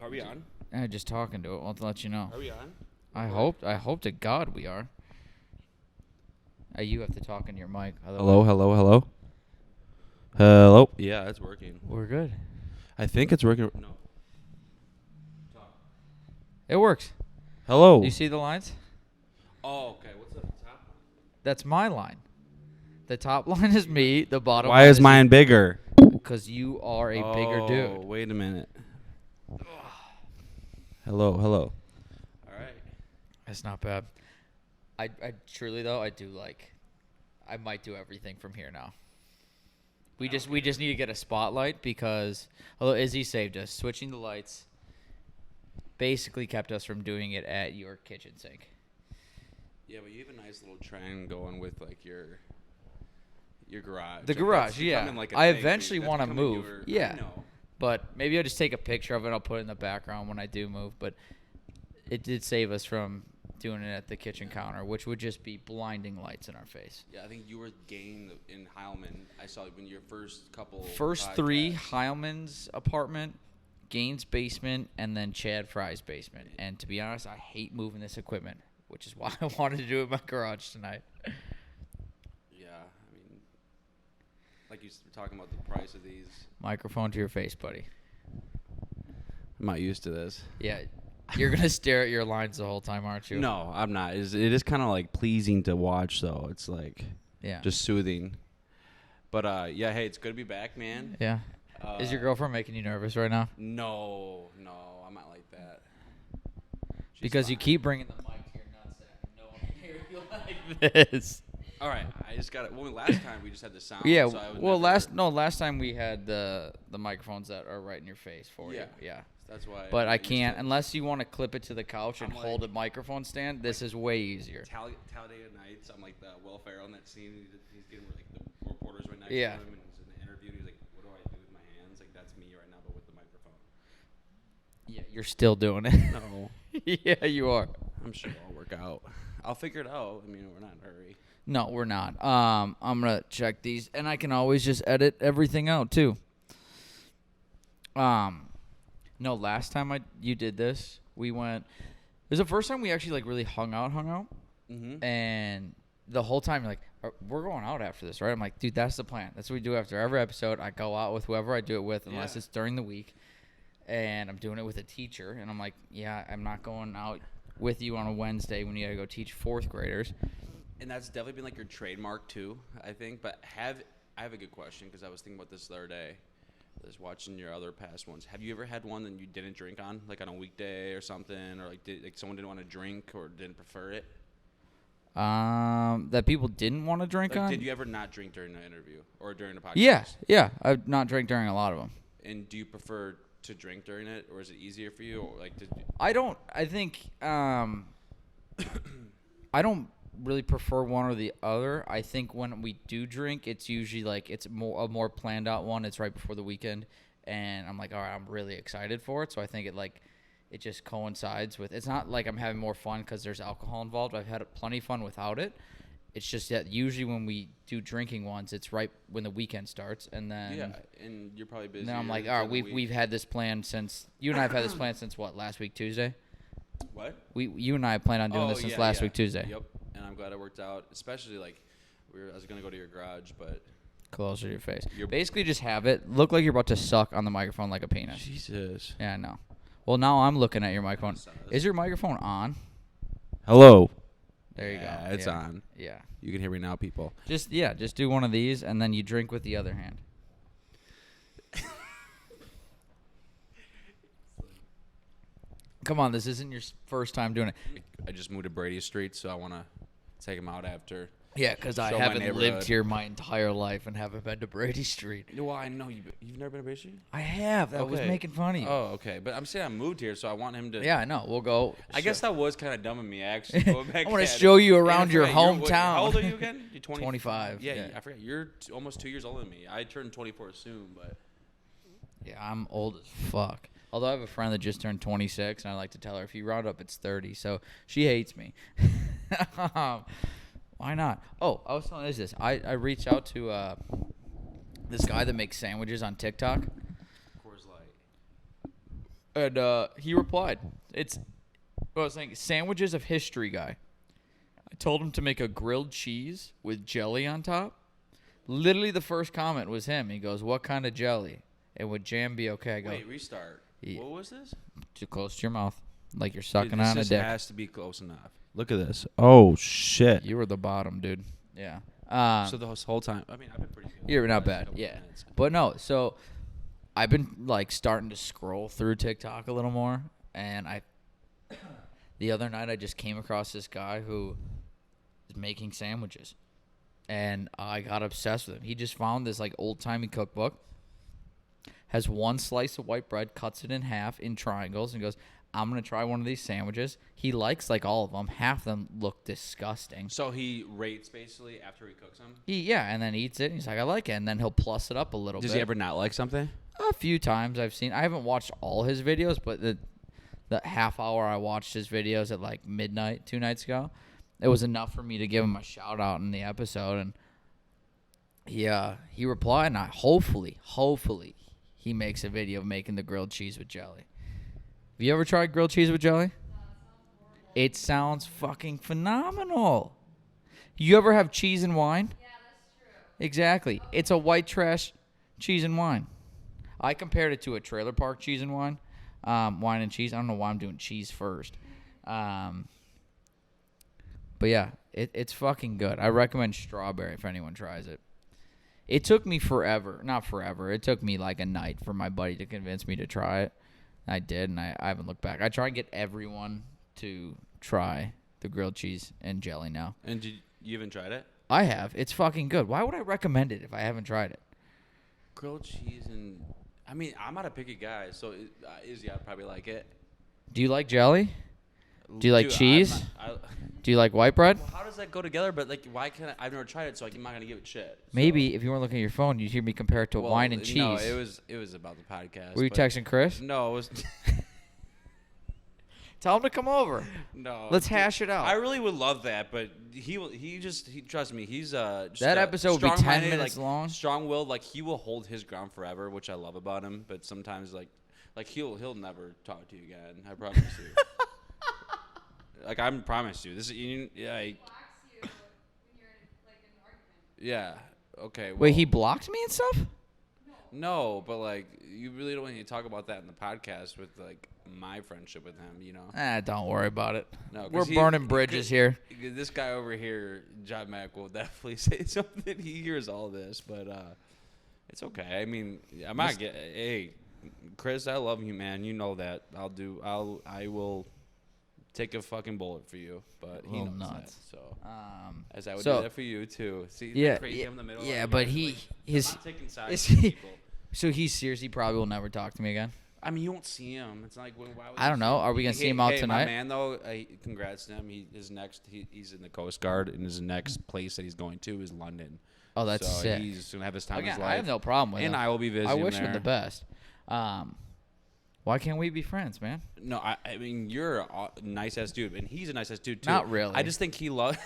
Are we on? Just talking to it. I'll let you know. Are we on? I hope to God we are. You have to talk into your mic. Hello. Hello. Yeah, it's working. We're good. I think it's working. No. Talk. It works. Hello. Do you see the lines? Oh, okay. What's up top? That's my line. The top line is me. The bottom Why line is mine bigger? Because you are a bigger dude. Wait a minute. Hello. All right. That's not bad. I truly though, I do like. I might do everything from here now. We just need to get a spotlight because although Izzy saved us, switching the lights basically kept us from doing it at your kitchen sink. Yeah, but you have a nice little trend going with like your garage. The garage, yeah. Like I eventually want to move. Yeah. But maybe I'll just take a picture of it. I'll put it in the background when I do move. But it did save us from doing it at the kitchen counter, which would just be blinding lights in our face. Yeah, I think you were gaining in Heilman. I saw when your first couple. First three, Heilman's apartment, Gaines' basement, and then Chad Fry's basement. And to be honest, I hate moving this equipment, which is why I wanted to do it in my garage tonight. Yeah, I mean, like you were talking about the price of these. Microphone to your face, buddy. I'm not used to this. Yeah, you're going to stare at your lines the whole time, aren't you? No, I'm not. It is kind of like pleasing to watch, though. It's like just soothing. But, yeah, hey, it's good to be back, man. Yeah. Is your girlfriend making you nervous right now? No, I'm not like that. She's because fine. You keep bringing the mic to your nutsack and no one can hear you like this. All right, I just got it. Well, last time we just had the sound. Yeah, so I would well, never... last time we had the microphones that are right in your face for you. Yeah. That's why. But I can't unless you want to clip it to the couch and hold a microphone stand. This is way easier. Talladega Nights. I'm like the Will Ferrell in that scene. He's getting like the reporters right next to him, and he's in the interview. And he's like, "What do I do with my hands?" Like that's me right now, but with the microphone. Yeah, you're still doing it. No. Yeah, you are. I'm sure it'll work out. I'll figure it out. I mean, we're not in a hurry. No, we're not. I'm gonna check these, and I can always just edit everything out too. No, last time you did this, we went. It was the first time we actually like really hung out, Mm-hmm. and the whole time you're like, we're going out after this, right? I'm like, dude, that's the plan. That's what we do after every episode. I go out with whoever I do it with, unless it's during the week, and I'm doing it with a teacher, and I'm like, yeah, I'm not going out with you on a Wednesday when you gotta go teach fourth graders. And that's definitely been like your trademark too, I think. But I have a good question because I was thinking about this the other day. I was watching your other past ones. Have you ever had one that you didn't drink on, like on a weekday or something, or like someone didn't want to drink or didn't prefer it? That people didn't want to drink on? Did you ever not drink during the interview or during the podcast? Yeah. I've not drank during a lot of them. And do you prefer to drink during it, or is it easier for you? Or like, I don't really prefer one or the other. I think when we do drink, it's usually like it's a more planned out one. It's right before the weekend, and I'm like, all right, I'm really excited for it. So I think it just coincides with. It's not like I'm having more fun because there's alcohol involved. I've had plenty of fun without it. It's just that usually when we do drinking ones, it's right when the weekend starts, and then and you're probably busy. Then I'm like, all right, we've had this plan since you and I have had this plan since what, last week Tuesday? What? You and I planned on doing this since last week Tuesday. Yep. And I'm glad it worked out, especially like I was gonna go to your garage, but closer to your face. Basically, just have it look like you're about to suck on the microphone like a penis. Jesus. Yeah, I know. Well, now I'm looking at your microphone. Is your microphone on? Hello. There you go. It's on. Yeah. You can hear me now, people. Just do one of these, and then you drink with the other hand. Come on, this isn't your first time doing it. I just moved to Brady Street, so I want to take him out after. Yeah, because I haven't lived here my entire life and haven't been to Brady Street. Well, I know you've never been to Brady Street? I have. I was making fun of you. Oh, okay. But I'm saying I moved here, so I want him to. Yeah, I know. We'll go. I guess that was kind of dumb of me, actually. Going back I want to show you around your hometown. How old are you again? You're 25. Yeah, I forgot. You're almost 2 years older than me. I turned 24 soon, but. Yeah, I'm old as fuck. Although I have a friend that just turned 26, and I like to tell her if you round up, it's 30. So she hates me. Why not? Oh, I was telling you this. I reached out to this guy that makes sandwiches on TikTok. Coors Light. And he replied, I was saying, sandwiches of history guy. I told him to make a grilled cheese with jelly on top. Literally the first comment was him. He goes, what kind of jelly? And would jam be okay? I go, Wait, restart. Yeah. What was this? Too close to your mouth. Like you're sucking Dude, on a this dick. has to be close enough. Look at this. Oh, shit. You were the bottom, dude. Yeah. So the whole time, I mean, I've been pretty good. You're not the last bad. couple Yeah. minutes. But no, so I've been like starting to scroll through TikTok a little more, and the other night I just came across this guy who is making sandwiches, and I got obsessed with him. He just found this like old-timey cookbook, has one slice of white bread, cuts it in half in triangles, and goes, I'm going to try one of these sandwiches. He likes like all of them. Half of them look disgusting. So he rates basically after he cooks them? And then eats it, and he's like, I like it, and then he'll plus it up a little bit. Does he ever not like something? A few times I've seen. I haven't watched all his videos, but the half hour I watched his videos at like midnight 2 nights ago, it was enough for me to give him a shout out in the episode. And he replied, and hopefully he makes a video of making the grilled cheese with jelly. Have you ever tried grilled cheese with jelly? It sounds fucking phenomenal. You ever have cheese and wine? Yeah, that's true. Exactly. It's a white trash cheese and wine. I compared it to a trailer park cheese and wine. Wine and cheese. I don't know why I'm doing cheese first. But yeah, it's fucking good. I recommend strawberry if anyone tries it. It took me forever. Not forever. It took me like a night for my buddy to convince me to try it. I did, and I haven't looked back. I try and get everyone to try the grilled cheese and jelly now. And you haven't tried it? I have. It's fucking good. Why would I recommend it if I haven't tried it? Grilled cheese and... I mean, I'm not a picky guy, so Izzy, I'd probably like it. Do you like jelly? Do you like Dude, cheese? Do you like white bread? Well, how does that go together? But, like, why can't I've never tried it, so I'm not going to give it shit. So. Maybe if you weren't looking at your phone, you'd hear me compare it to wine and cheese. No, it was about the podcast. Were you texting Chris? No, it was... Tell him to come over. No. Let's hash it out. I really would love that, but he trust me, he's just That episode would be 10 strong-minded, minutes like, long. Strong-willed, like he will hold his ground forever, which I love about him. But sometimes, like he'll never talk to you again. I promise you. Like I promise you, this is He blocks you when you're in like an argument. yeah. Okay. Well, Wait, he blocked me and stuff? No, but like you really don't need to talk about that in the podcast with like my friendship with him. You know. Don't worry about it. No, 'cause We're burning bridges here. This guy over here, John Mack, will definitely say something. He hears all this, but it's okay. I mean, I'm not getting. Hey, Chris, I love you, man. You know that. I will take a fucking bullet for you, but he knows nuts. that. So, as I would so- do that for you too. See, isn't Yeah, that crazy? I'm in the middle. yeah, of it, but guys? he Like, his I'm not taking sides is with he- people. so he seriously probably will never talk to me again. I mean, you won't see him. It's like, why would I you don't see know. him? Are we gonna see him out My tonight? man, though, congrats to him. He's in the Coast Guard, and his next place that he's going to is London. Oh, that's so sick. He's gonna have his time of Again, his life. I have no problem with and him. I will be visiting. I wish him there. the best. Why can't we be friends, man? No, I mean you're a nice ass dude, and he's a nice ass dude too. Not really. I just think he loves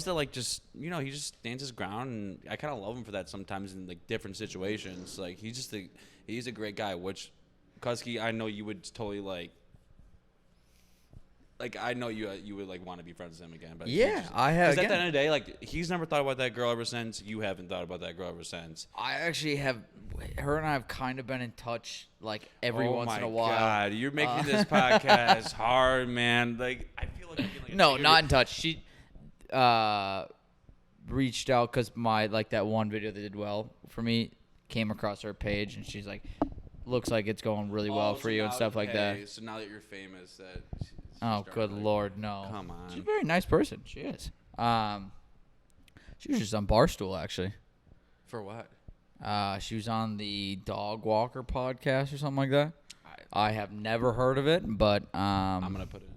to like just he just stands his ground, and I kind of love him for that sometimes in like different situations. Like he's a great guy, which Kusky, I know you would totally like I know you would like want to be friends with him again. But Yeah, I have. Because at the Again, end of the day, like he's never thought about that girl ever since. You haven't thought about that girl ever since. I actually have. Her and I have kind of been in touch like every once in a while. Oh my God, you're making this podcast hard, man. Like I feel like I'm getting, like, No, triggered. not in touch. She reached out because my that one video that did well for me came across her page, and she's like, "Looks like it's going really well for so you," and now- stuff like that. okay, So now that you're famous, that she's Oh, starting good to, like, Lord, no. Come on. She's a very nice person. She is. She was just on Barstool, actually. For what? She was on the Dog Walker podcast or something like that. I have never heard of it, but I'm gonna put it.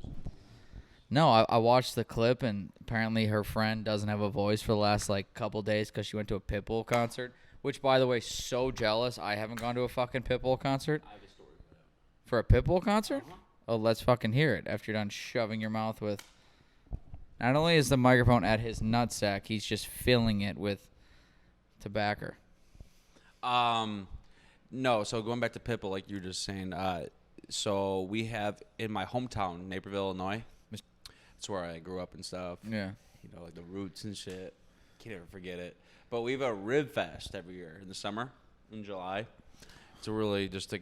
no, I watched the clip, and apparently her friend doesn't have a voice for the last like couple days because she went to a Pitbull concert. Which, by the way, so jealous. I haven't gone to a fucking Pitbull concert. I have a story for that. For a Pitbull concert? Uh-huh. Oh, let's fucking hear it after you're done shoving your mouth with... Not only is the microphone at his nutsack, he's just filling it with tobacco. No, so going back to Pitbull, like you were just saying, So we have in my hometown, Naperville, Illinois. That's where I grew up and stuff. Yeah. You know, like the roots and shit. Can't ever forget it. But we have a Rib Fest every year in the summer, in July. It's a really just a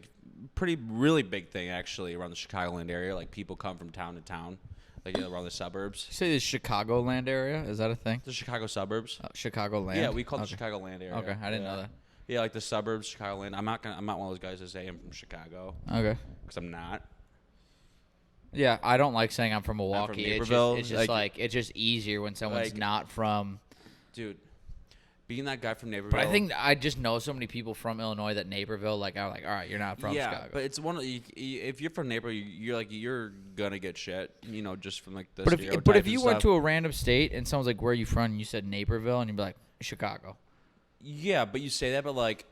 really big thing actually around the Chicagoland area. Like people come from town to town, like around the suburbs. You say the Chicagoland area? Is that a thing? The Chicago suburbs. Chicagoland. Yeah, we call it the Chicagoland area. Okay, I didn't know that. Yeah, like the suburbs, Chicagoland. I'm not one of those guys that say I'm from Chicago. Okay. Because I'm not. Yeah, I don't like saying I'm from Milwaukee. Naperville, It's just it's just easier when someone's not from. Dude, being that guy from Naperville. But I think I just know so many people from Illinois that Naperville, like, I'm like, all right, you're not from Chicago. Yeah, but it's one of if you're from Naperville, you're gonna get shit, you know, just from like the. But if you went to a random state and someone's like, where are you from? And you said Naperville, and you'd be like, Chicago. Yeah, but you say that, but like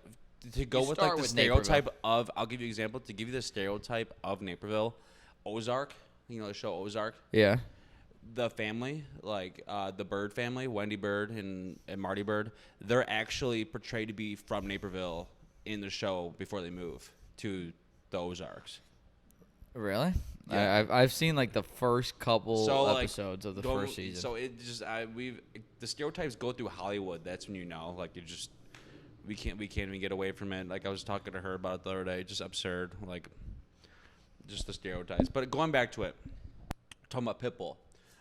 to go with like the stereotype of, I'll give you an example. To give you the stereotype of Naperville, Ozark, you know the show Ozark. Yeah. The family, like the Bird family, Wendy Bird and Marty Bird, they're actually portrayed to be from Naperville in the show before they move to the Ozarks. Really? Yeah. I've seen like the first couple episodes of the first season. So it just the stereotypes go through Hollywood. That's when you know, like we can't even get away from it. Like I was talking to her about it the other day, just absurd, like just the stereotypes. But going back to it, talking about Pitbull.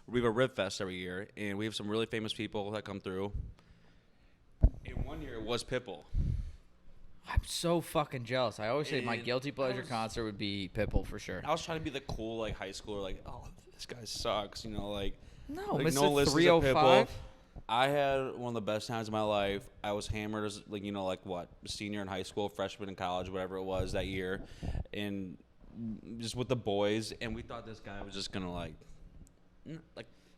We have a Rib Fest every year, and we have some really famous people that come through. And one year it was Pitbull. I'm so fucking jealous. I always say my guilty pleasure concert would be Pitbull for sure. I was trying to be the cool like high schooler, like, oh, this guy sucks, you know, like. No, like, Mr. No one listens to 305. Pitbull. I had one of the best times of my life. I was hammered as like senior in high school, freshman in college, whatever it was that year, and just with the boys, and we thought this guy was just gonna like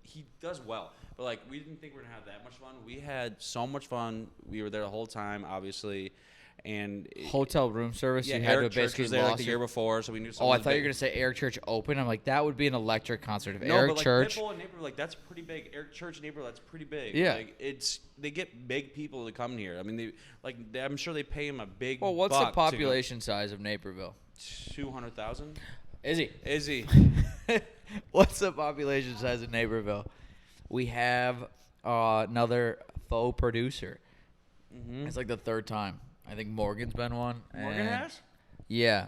he does well, but like we didn't think we were gonna have that much fun. We had so much fun. We were there the whole time, obviously, and hotel room service. Yeah, you had Eric to Church basically was there like the year before, so we knew. Oh, I thought you were gonna say Eric Church open. I'm like, that would be an electric concert if no, Eric but like Church. Pitbull and Naperville, like that's pretty big. Eric Church and Naperville, that's pretty big. Yeah, like they get big people to come here. I mean, I'm sure they pay him a big. Well, what's the population size of Naperville? 200,000. Is he? What's the population size of Naperville? We have another faux producer. Mm-hmm. It's like the third time. I think Morgan's been one. Morgan has? Yeah.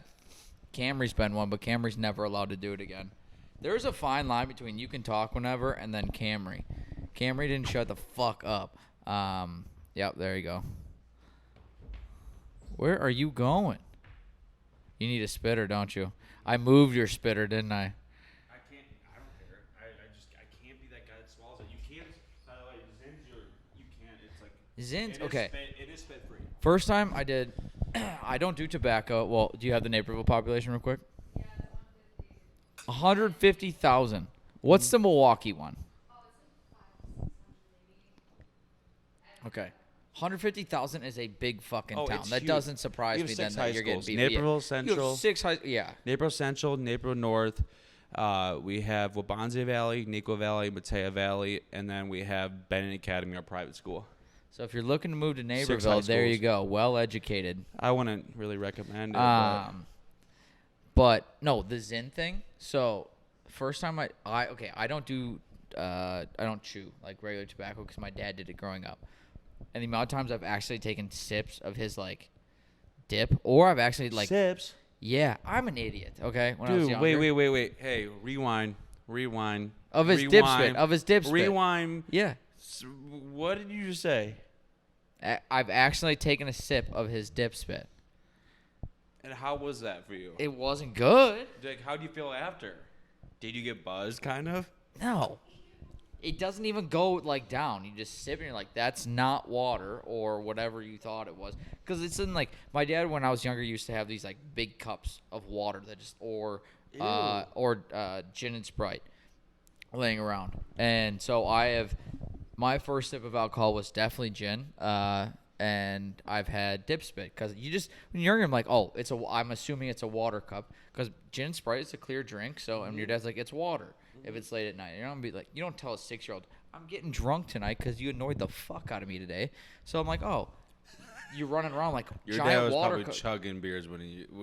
Camry's been one, but Camry's never allowed to do it again. There's a fine line between you can talk whenever and then Camry. Camry didn't shut the fuck up. Yep, there you go. Where are you going? You need a spitter, don't you? I moved your spitter, didn't I? I don't care. I can't be that guy that swallows it. You can't. By the way, Zins, you can't. It's like. Zins? Okay. It is spit free. First time I did. I don't do tobacco. Well, do you have the Naperville population real quick? Yeah, 150,000. What's the Milwaukee one? Oh, it's like 500 maybe. Okay. 150,000 is a big fucking Oh, town. it's That huge. doesn't surprise We have me 6 then high that you're getting schools. beat. Naperville You Central. have 6 high. Yeah. Naperville Central, Naperville North. We have Wabansie Valley, Nico Valley, Matea Valley, and then we have Bennett Academy, our private school. So if you're looking to move to high Naperville, there you schools. go. Well educated. I wouldn't really recommend it. But no, the Zyn thing. So first time I don't do I don't chew like regular tobacco because my dad did it growing up. And the amount of times I've actually taken sips of his like dip, or I've actually like Sips. Yeah, I'm an idiot. Okay, when I was Dude, younger. wait. Hey, rewind. Of his dip spit. Of his dip spit. Rewind. Yeah. What did you just say? I've actually taken a sip of his dip spit. And how was that for you? It wasn't good. Like, how do you feel after? Did you get buzzed, kind of? No. It doesn't even go like down. You just sip and you're like, that's not water or whatever you thought it was. Because it's in like my dad when I was younger used to have these like big cups of water that just or gin and Sprite laying around. And so my first sip of alcohol was definitely gin. And I've had dip spit because you just when you're younger, I'm like, oh, I'm assuming it's a water cup because gin and Sprite is a clear drink. So and your dad's like, it's water. If it's late at night, you're gonna be like, you don't tell a 6-year-old, I'm getting drunk tonight because you annoyed the fuck out of me today. So I'm like, oh, you're running around like Your dad giant was water probably cup. chugging beers when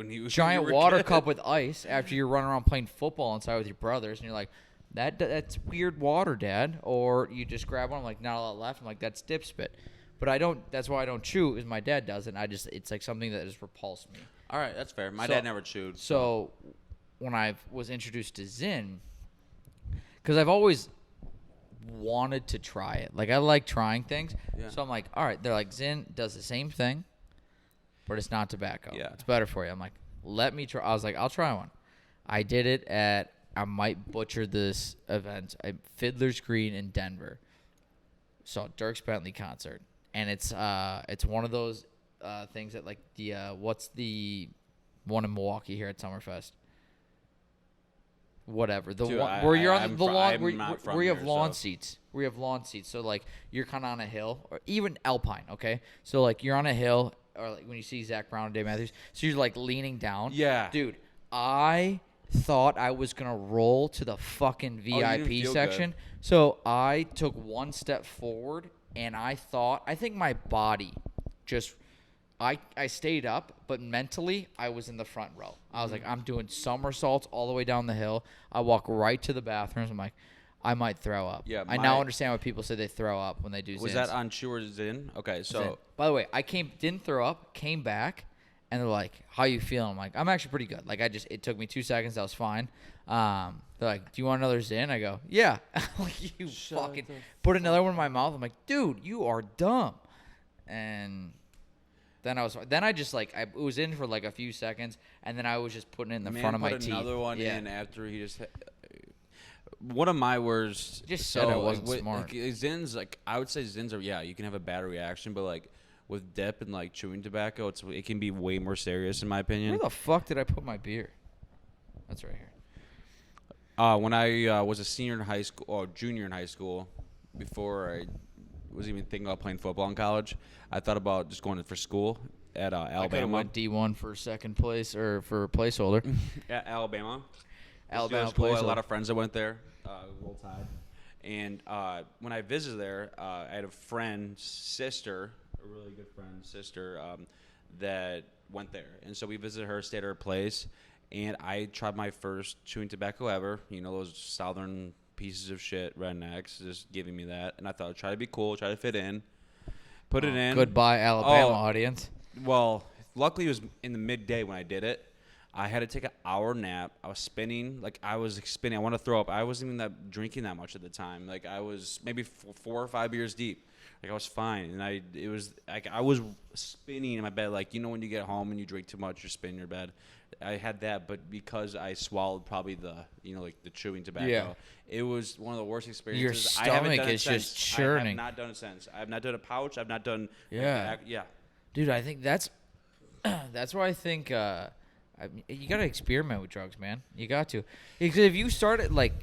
he was Giant you were a water kid. cup with ice after you're running around playing football inside with your brothers, and you're like, that's weird water, Dad. Or you just grab one, I'm like, not a lot left. I'm like, that's dip spit. But I don't. That's why I don't chew, is my dad does, and it's like something that has repulsed me. All right, that's fair. My So- dad never chewed. So when I was introduced to Zin, because I've always wanted to try it. Like, I like trying things. Yeah. So I'm like, all right, they're like, Zin does the same thing, but it's not tobacco. Yeah. It's better for you. I'm like, let me try. I was like, I'll try one. I did it at, I might butcher this event, Fiddler's Green in Denver. Saw Dierks Bentley concert. And it's one of those things that, like, the what's the one in Milwaukee here at Summerfest? Whatever. The Dude, one where you're on I'm the fr- lawn, I'm not from where you have here, lawn so- seats. Where you have lawn seats. So, like, you're kind of on a hill, or even Alpine, okay? So, like, you're on a hill, or like when you see Zach Brown and Dave Matthews, so you're like leaning down. Yeah. Dude, I thought I was gonna roll to the fucking Oh, you didn't VIP feel section. good. So I took one step forward, and I think my body just. I stayed up, but mentally I was in the front row. I was like, I'm doing somersaults all the way down the hill. I walk right to the bathrooms. I'm like, I might throw up. Yeah, I now understand why people say they throw up when they do Was Zins. that on Chew or Zin? Okay, so Zin. By the way, didn't throw up, came back, and they're like, how you feeling? I'm like, I'm actually pretty good. Like, it took me 2 seconds. I was fine. They're like, do you want another Zin? I go, yeah. Like, you fucking put another one in my mouth. I'm like, dude, you are dumb. And then I just, like, I was in for like a few seconds, and then I was just putting it in the front of my put teeth. another one Yeah. in after he just. One of my worst. Just said I wasn't like, smart. Like, Zins, like I would say, Zins are you can have a bad reaction, but like with dip and like chewing tobacco, it can be way more serious in my opinion. Where the fuck did I put my beer? That's right here. When I was a senior in high school or junior in high school, before I was even thinking about playing football in college, I thought about just going for school at I could have Alabama. went D1 for second place or for placeholder. At Alabama. Alabama School, I had a placeholder. lot of friends that went there. Roll Tide. And when I visited there, I had a friend's sister, a really good friend's sister, that went there. And so we visited her, stayed at her place, and I tried my first chewing tobacco ever. You know, those southern pieces of shit, rednecks, just giving me that. And I thought I'd try to be cool, try to fit in. Put it in. Goodbye, Alabama Oh. audience. Well, luckily it was in the midday when I did it. I had to take an hour nap. I was spinning. Like, I was spinning. I want to throw up. I wasn't even drinking that much at the time. Like, I was maybe 4 or 5 beers deep. Like, I was fine. And I was spinning in my bed. Like, you know when you get home and you drink too much, you're spinning in your bed. I had that, but because I swallowed probably the chewing tobacco, Yeah. it was one of the worst experiences. Your I haven't stomach done it is since. just churning. I have not done it since. I have not done a pouch. I've not done. Yeah. Yeah. Dude, I think that's why I think you got to experiment with drugs, man. You got to. Because if you start it like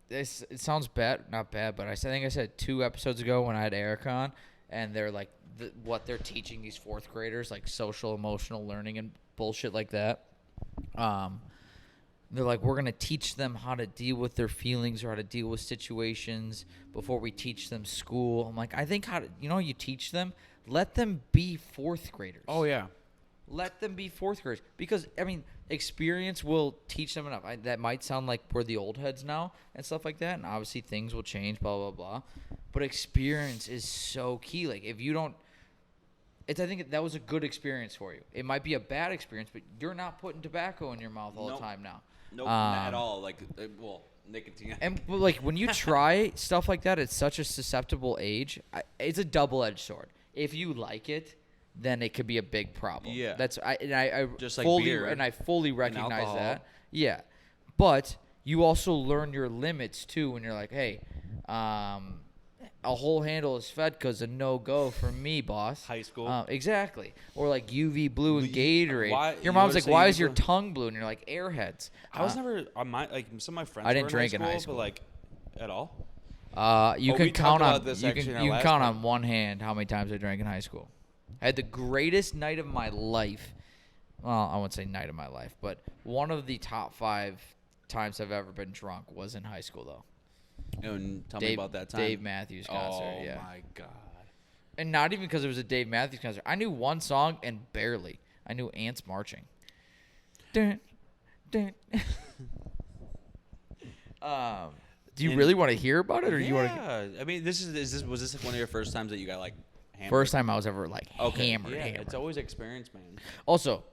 this, it sounds bad, not bad, but I think I said 2 episodes ago when I had Eric on, and they're like what they're teaching these 4th graders, like social emotional learning and bullshit like that. They're like, we're going to teach them how to deal with their feelings or how to deal with situations before we teach them school. I'm like, I think you teach them, let them be 4th graders. Oh yeah. Let them be 4th graders. Because, I mean, experience will teach them enough. That might sound like we're the old heads now and stuff like that. And obviously things will change, blah, blah, blah. But experience is so key. Like, if you don't, I think that was a good experience for you. It might be a bad experience, but you're not putting tobacco in your mouth all the time now. Nope, not at all. Like, nicotine. But like when you try stuff like that at such a susceptible age, it's a double-edged sword. If you like it, then it could be a big problem. Yeah. I Just like fully beer and I fully recognize alcohol. that. Yeah, but you also learn your limits too when you're like, hey, a whole handle is fed because a no-go for me, boss. High school. Exactly. Or like UV blue and Gatorade. Why- Your you mom's notice like, that why UV is your blue? tongue blue? And you're like, Airheads. I was never on some of my friends. I didn't were drink in high school. but like at all. You Oh, can we count talked on about this you actually can in our you can last count one. on one hand how many times I drank in high school. I had the greatest night of my life. Well, I won't say night of my life, but one of the top 5 times I've ever been drunk was in high school, though. And tell me about that time. Dave Matthews concert. Oh Yeah. my god. And not even because it was a Dave Matthews concert. I knew one song and barely. I knew Ants Marching. Dun, dun. Do you really want to hear about it, or do you want to? Yeah, I mean, was this like one of your first times that you got like hammered? First time I was ever like hammered. Yeah, hammered. it's always experience, man. Also,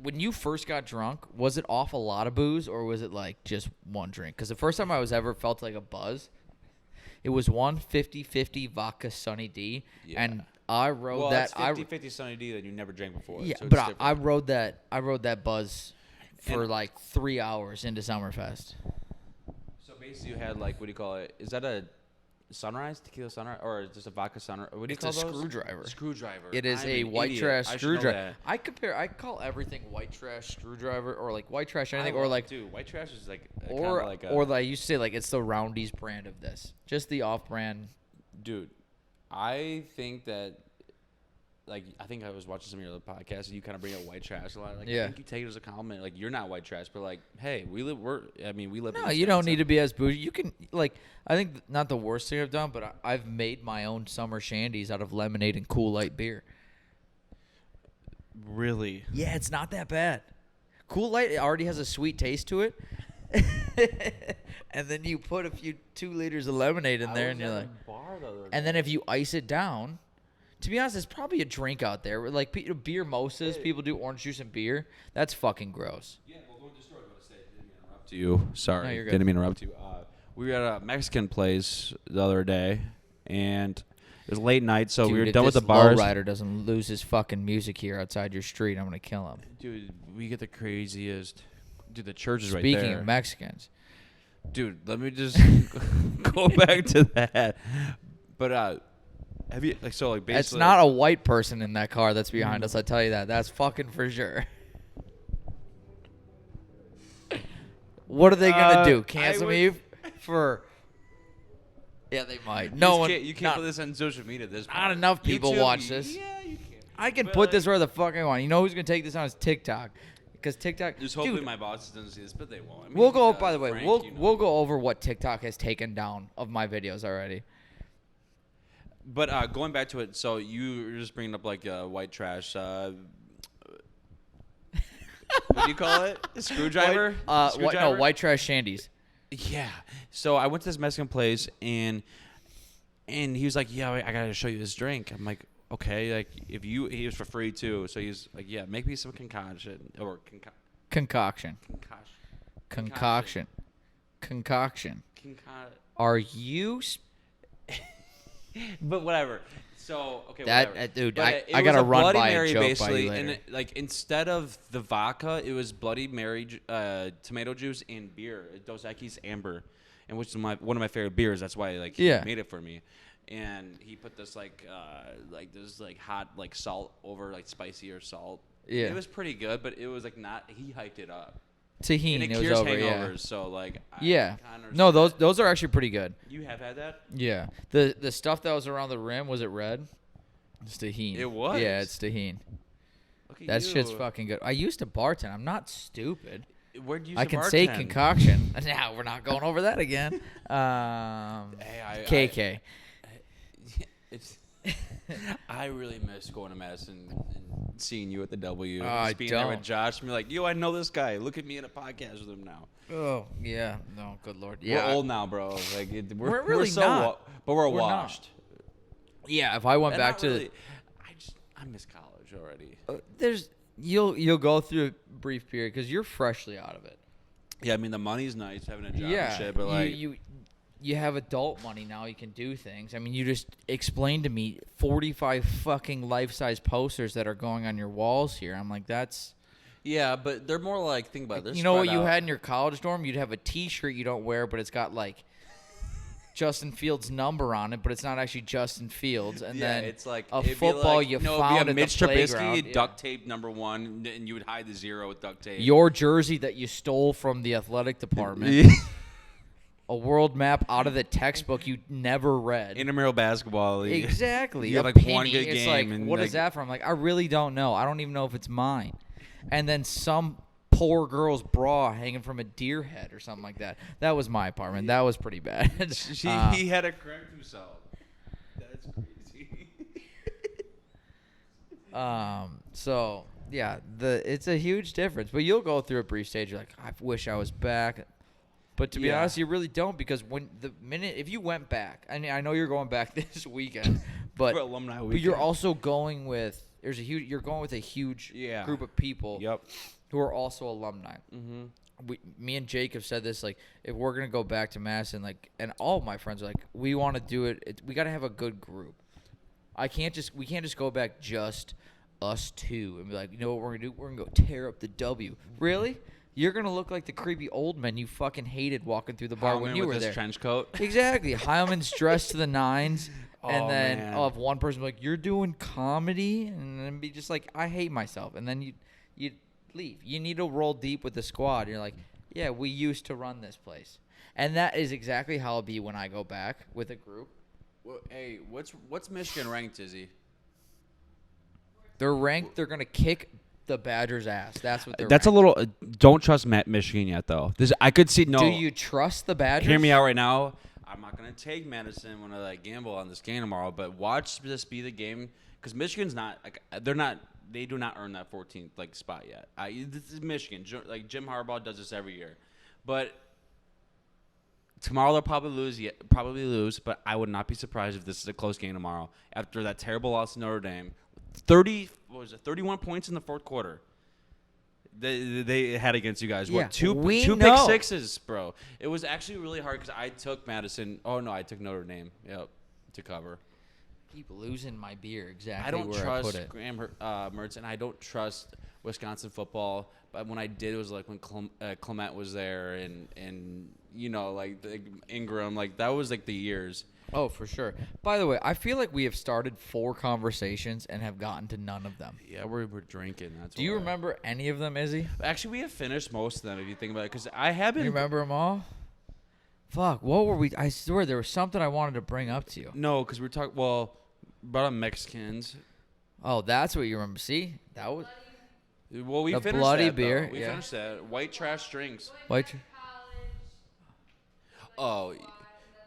when you first got drunk, was it off a lot of booze or was it like just one drink? Because the first time I was ever felt like a buzz, it was one 50-50 vodka Sunny D, and I rode that. Well, it's 50-50 Sunny D that you never drank before. Yeah, so but I rode that. I rode that buzz for like 3 hours into Summerfest. So basically, you had like, what do you call it? Is that a sunrise, tequila sunrise, or just a vodka sunrise? What do you call those? It's a screwdriver. Screwdriver. It is I'm a an white idiot. trash I should know screwdriver. that. I call everything white trash screwdriver or like white trash anything I or love- like dude, white trash is like or like a, or like I used to say like it's the Roundy's brand of this. Just the off-brand. dude. I think that. Like, I think I was watching some of your other podcasts, and you kind of bring up white trash a lot. Like, Yeah. I think you take it as a compliment. Like, you're not white trash, but like, hey, we live. We live. No, you don't need to be as bougie. You can like I think not the worst thing I've done, but I've made my own summer shandies out of lemonade and Cool Light beer. Really? Yeah, it's not that bad. Cool Light already has a sweet taste to it. And then you put a few 2 liters of lemonade in there, and you're like, and then if you ice it down, to be honest, there's probably a drink out there like beer mimosas. People do orange juice and beer. That's fucking gross. Yeah, well, going to the store, I was going to say, didn't mean to interrupt you. Sorry, No, you're good. didn't mean to interrupt you. We were at a Mexican place the other day, and it was late night, so we were Dude, done if with the this bars. lowrider doesn't lose his fucking music here outside your street, I'm gonna kill him. Dude, we get the craziest. Dude, the church is right Speaking there. of Mexicans, Dude, let me just go back to that. But have you basically? it's not a white person in that car that's behind us. I tell you that. That's fucking for sure. What are they gonna do? Cancel me for? Yeah, they might. You can't put this on social media. At this point. Not enough people YouTube, watch this. Yeah, you can. I can But, put this like, where the fuck I want. You know who's gonna take this on is TikTok, because TikTok. Just hopefully dude, my bosses doesn't see this, but they won't. I mean, we'll go. By the way, Frank, we'll you know. we'll go over what TikTok has taken down of my videos already. But going back to it, so you were just bringing up like white trash. What do you call it? A screwdriver? White trash shandies. Yeah. So I went to this Mexican place and he was like, "Yeah, I gotta show you this drink." I'm like, "Okay." Like he was for free too. So he's like, "Yeah, make me some concoction or Concoction. concoction. Are you? But whatever. So okay, That whatever. dude, But I it gotta was a run Bloody by Mary a joke by basically, you later. and like instead of the vodka, it was Bloody Mary, tomato juice, and beer, Dos Equis Amber, and which is one of my favorite beers. That's why he made it for me, and he put this this hot salt over spicier salt. Yeah. It was pretty good, but it was not. He hyped it up. Tahini. And it was cures over. hangovers, so I Yeah. kinda No, understand those are actually pretty good. that. You have had that? Yeah. The stuff that was around the rim, was it red? It's tahini. It was? Yeah, it's tahini. Look at That you. shit's fucking good. I used to bartend. I'm not stupid. Where'd you use I to can say bartend? concoction. Now we're not going over that again. Hey, KK. It's. I really miss going to Madison and seeing you at the W. Oh, Just I being there don't. with Josh and be like, "Yo, I know this guy. Look at me in a podcast with him now." Oh yeah. No, good lord. We're Yeah. old now, bro. Like We're really so not. but we're We're not. washed. Yeah. If I went And back not to really, I miss college already. there's you'll go through a brief period because you're freshly out of it. Yeah, I mean the money's nice having a job Yeah. and shit, but like you have adult money now. You can do things. I mean, you just explained to me 45 fucking life-size posters that are going on your walls here. I'm like, that's. yeah, but they're more like think about this. You know what you had in your college dorm? You'd have a T-shirt you don't wear, but it's got like Justin Fields' number on it, but it's not actually Justin Fields. And yeah, then it's like a it'd be football like, you no, found it'd at be a Mitch the Trubisky playground. Yeah. duct tape #1, and you would hide the 0 with duct tape. Your jersey that you stole from the athletic department. Yeah. A world map out of the textbook you never read. Intramural basketball league. Exactly. You have A like one penny. good It's game. like, and what like, is that from? I'm like, I really don't know. I don't even know if it's mine. And then some poor girl's bra hanging from a deer head or something like that. That was my apartment. That was pretty bad. He had to correct himself. That's crazy. So yeah, it's a huge difference. But you'll go through a brief stage. You're like, I wish I was back. But to be Yeah. honest, you really don't, because if you went back, and I know you're going back this weekend, but For alumni but you're weekend. also going with you're going with a huge Yeah. group of people Yep. who are also alumni. Mm-hmm. Me and Jake have said this, like, if we're gonna go back to Madison, like, and all of my friends are like, we want to do it. We got to have a good group. We can't just go back just us two and be like, you know what we're gonna do? We're gonna go tear up the W. Really? You're gonna look like the creepy old man you fucking hated walking through the bar when you with were his there. trench coat. Exactly. Heilman's dressed to the nines, and Oh, then man. I'll have one person be like, "You're doing comedy," and then be just like, "I hate myself," and then you leave. You need to roll deep with the squad. You're like, "Yeah, we used to run this place," and that is exactly how it'll be when I go back with a group. Well, hey, what's Michigan ranked, Izzy? They're ranked. They're gonna kick the Badgers' ass. That's what they're. That's a ranked. little. Don't trust Michigan yet, though. I could see no. Do you trust the Badgers? Hear me out right now. I'm not gonna take Madison when I gamble on this game tomorrow, but watch this be the game because Michigan's not. They're not. They do not earn that 14th spot yet. This is Michigan. Jim Harbaugh does this every year, but tomorrow they'll probably lose. But I would not be surprised if this is a close game tomorrow after that terrible loss to Notre Dame. 31 points in the fourth quarter. They had against you guys. Yeah, What, two we pick know. sixes, bro. It was actually really hard because I took Madison. Oh, no, I took Notre Dame. Yep, to cover. Keep losing my beer exactly I don't where I put trust it. Graham Mertz, and I don't trust Wisconsin football. But when I did, it was like when Clement was there and Ingram. That was the years. Oh, for sure. By the way, I feel like we have started 4 conversations and have gotten to none of them. Yeah, we're drinking. That's Do you why. remember any of them, Izzy? Actually, we have finished most of them if you think about it. Because I have You been. remember them all? Fuck, what were we? I swear there was something I wanted to bring up to you. No, because we're talking. Well, about Mexicans. Oh, that's what you remember. See? That was Well, we The finished bloody that, though. beer, We yeah. finished that. White trash drinks. White. Oh,